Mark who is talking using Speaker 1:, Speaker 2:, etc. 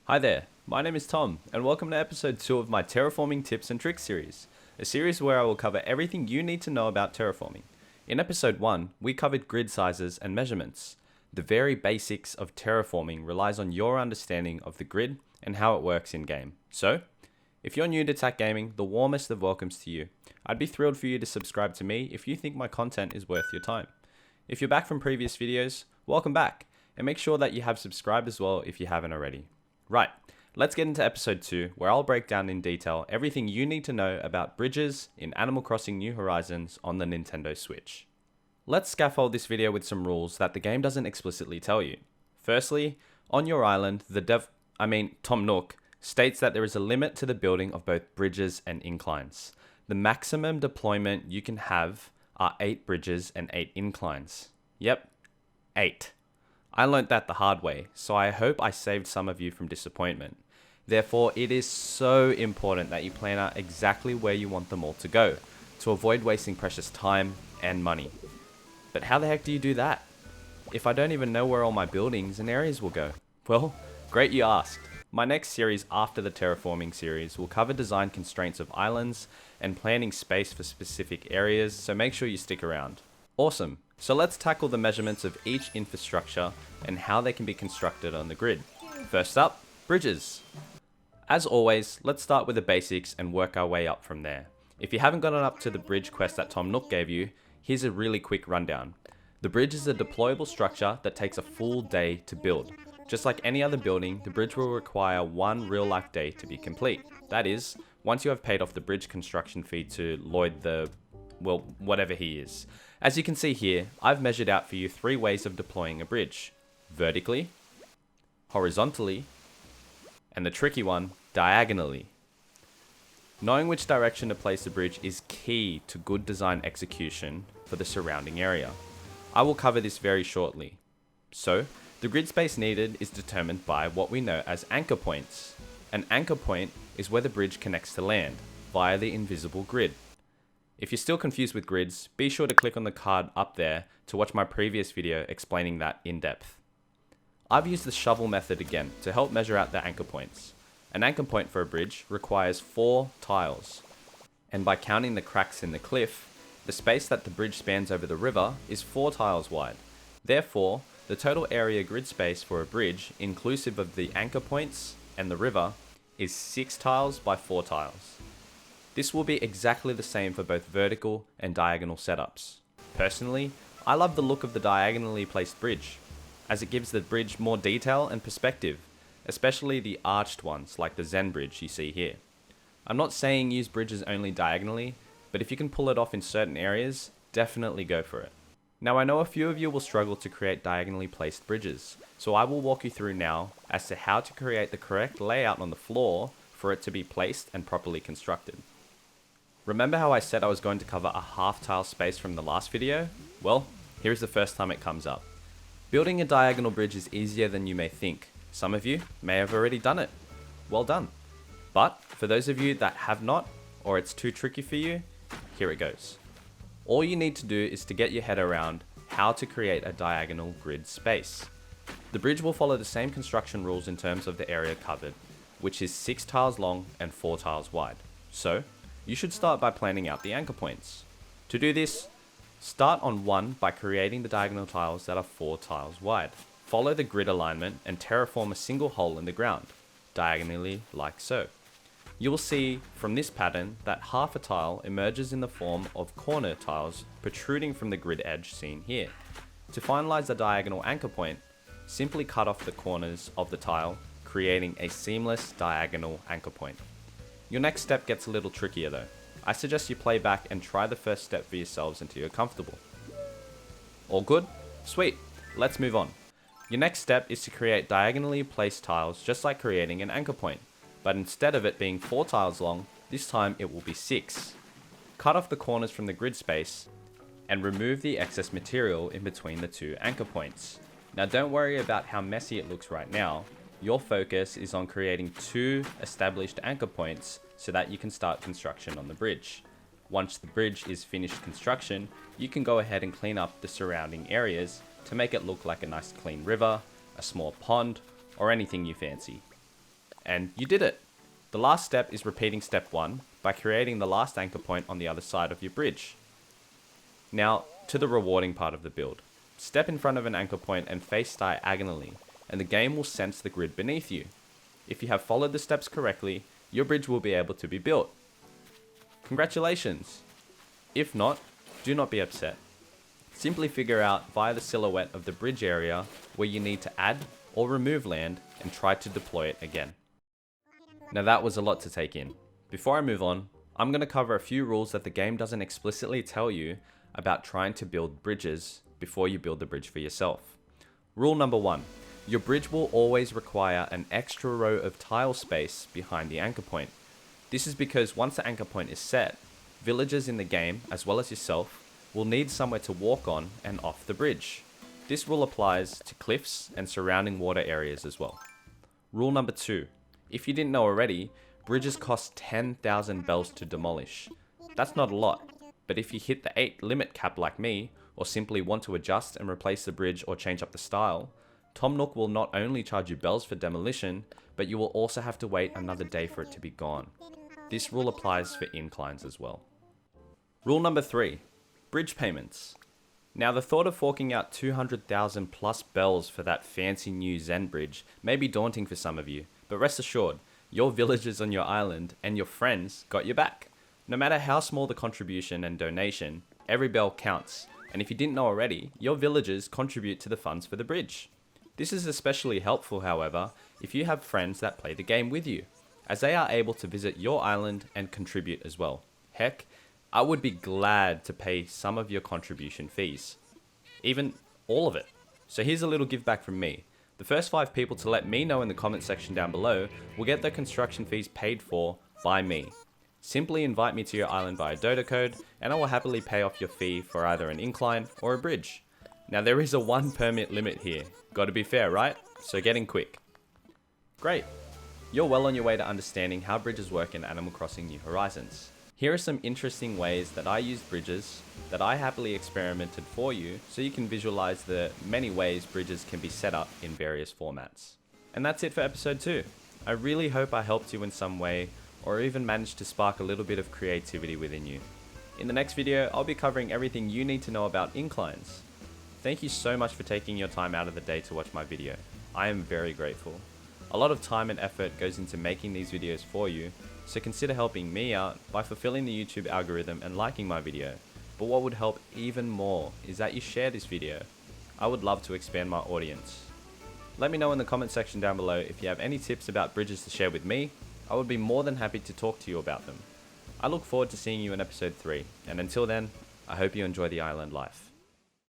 Speaker 1: Hi there, my name is Tom, and welcome to episode 2 of my Terraforming Tips and Tricks series, a series where I will cover everything you need to know about terraforming. In episode 1, we covered grid sizes and measurements. The very basics of terraforming relies on your understanding of the grid and how it works in game. So, if you're new to TAC Gaming, the warmest of welcomes to you. I'd be thrilled for you to subscribe to me if you think my content is worth your time. If you're back from previous videos, welcome back, and make sure that you have subscribed as well if you haven't already. Right, let's get into episode 2, where I'll break down in detail everything you need to know about bridges in Animal Crossing New Horizons on the Nintendo Switch. Let's scaffold this video with some rules that the game doesn't explicitly tell you. Firstly, on your island, Tom Nook states that there is a limit to the building of both bridges and inclines. The maximum deployment you can have are 8 bridges and 8 inclines. Yep, 8. I learnt that the hard way, so I hope I saved some of you from disappointment. Therefore, it is so important that you plan out exactly where you want them all to go, to avoid wasting precious time and money. But how the heck do you do that? If I don't even know where all my buildings and areas will go? Well, great you asked. My next series after the terraforming series will cover design constraints of islands and planning space for specific areas, so make sure you stick around. Awesome. So let's tackle the measurements of each infrastructure and how they can be constructed on the grid. First up, bridges. As always, let's start with the basics and work our way up from there. If you haven't gotten up to the bridge quest that Tom Nook gave you, here's a really quick rundown. The bridge is a deployable structure that takes a full day to build. Just like any other building, the bridge will require one real-life day to be complete. That is, once you have paid off the bridge construction fee to Lloyd whatever he is. As you can see here, I've measured out for you 3 ways of deploying a bridge. Vertically, horizontally, and the tricky one, diagonally. Knowing which direction to place the bridge is key to good design execution for the surrounding area. I will cover this very shortly. So, the grid space needed is determined by what we know as anchor points. An anchor point is where the bridge connects to land, via the invisible grid. If you're still confused with grids, be sure to click on the card up there to watch my previous video explaining that in depth. I've used the shovel method again to help measure out the anchor points. An anchor point for a bridge requires 4 tiles, and by counting the cracks in the cliff, the space that the bridge spans over the river is 4 tiles wide. Therefore, the total area grid space for a bridge, inclusive of the anchor points and the river, is 6 tiles by 4 tiles. This will be exactly the same for both vertical and diagonal setups. Personally, I love the look of the diagonally placed bridge, as it gives the bridge more detail and perspective, especially the arched ones like the Zen bridge you see here. I'm not saying use bridges only diagonally, but if you can pull it off in certain areas, definitely go for it. Now I know a few of you will struggle to create diagonally placed bridges, so I will walk you through now as to how to create the correct layout on the floor for it to be placed and properly constructed. Remember how I said I was going to cover a half tile space from the last video? Well, here's the first time it comes up. Building a diagonal bridge is easier than you may think. Some of you may have already done it. Well done. But for those of you that have not, or it's too tricky for you, here it goes. All you need to do is to get your head around how to create a diagonal grid space. The bridge will follow the same construction rules in terms of the area covered, which is 6 tiles long and 4 tiles wide. So, you should start by planning out the anchor points. To do this, start on 1 by creating the diagonal tiles that are 4 tiles wide. Follow the grid alignment and terraform a single hole in the ground, diagonally like so. You will see from this pattern that half a tile emerges in the form of corner tiles protruding from the grid edge seen here. To finalize the diagonal anchor point, simply cut off the corners of the tile, creating a seamless diagonal anchor point. Your next step gets a little trickier though. I suggest you play back and try the first step for yourselves until you're comfortable. All good? Sweet. Let's move on. Your next step is to create diagonally placed tiles just like creating an anchor point, but instead of it being 4 tiles long, this time it will be 6. Cut off the corners from the grid space and remove the excess material in between the 2 anchor points. Now don't worry about how messy it looks right now. Your focus is on creating 2 established anchor points so that you can start construction on the bridge. Once the bridge is finished construction, you can go ahead and clean up the surrounding areas to make it look like a nice clean river, a small pond, or anything you fancy. And you did it! The last step is repeating step 1 by creating the last anchor point on the other side of your bridge. Now, to the rewarding part of the build. Step in front of an anchor point and face diagonally, and the game will sense the grid beneath you. If you have followed the steps correctly, your bridge will be able to be built. Congratulations! If not, do not be upset. Simply figure out via the silhouette of the bridge area where you need to add or remove land and try to deploy it again. Now that was a lot to take in. Before I move on, I'm going to cover a few rules that the game doesn't explicitly tell you about trying to build bridges before you build the bridge for yourself. Rule number 1. Your bridge will always require an extra row of tile space behind the anchor point. This is because once the anchor point is set, villagers in the game, as well as yourself, will need somewhere to walk on and off the bridge. This rule applies to cliffs and surrounding water areas as well. Rule number 2. If you didn't know already, bridges cost 10,000 bells to demolish. That's not a lot, but if you hit the 8 limit cap like me, or simply want to adjust and replace the bridge or change up the style, Tom Nook will not only charge you bells for demolition, but you will also have to wait another day for it to be gone. This rule applies for inclines as well. Rule number 3. Bridge payments. Now the thought of forking out 200,000 plus bells for that fancy new Zen bridge may be daunting for some of you, but rest assured, your villagers on your island and your friends got your back. No matter how small the contribution and donation, every bell counts, and if you didn't know already, your villagers contribute to the funds for the bridge. This is especially helpful, however, if you have friends that play the game with you, as they are able to visit your island and contribute as well. Heck, I would be glad to pay some of your contribution fees. Even all of it. So here's a little give back from me. The first 5 people to let me know in the comment section down below will get their construction fees paid for by me. Simply invite me to your island via Dodo code, and I will happily pay off your fee for either an incline or a bridge. Now there is a 1 permit limit here. Gotta be fair, right? So get in quick. Great. You're well on your way to understanding how bridges work in Animal Crossing New Horizons. Here are some interesting ways that I used bridges that I happily experimented for you so you can visualize the many ways bridges can be set up in various formats. And that's it for episode 2. I really hope I helped you in some way or even managed to spark a little bit of creativity within you. In the next video, I'll be covering everything you need to know about inclines. Thank you so much for taking your time out of the day to watch my video. I am very grateful. A lot of time and effort goes into making these videos for you, so consider helping me out by fulfilling the YouTube algorithm and liking my video. But what would help even more is that you share this video. I would love to expand my audience. Let me know in the comment section down below if you have any tips about bridges to share with me. I would be more than happy to talk to you about them. I look forward to seeing you in episode 3, and until then, I hope you enjoy the island life.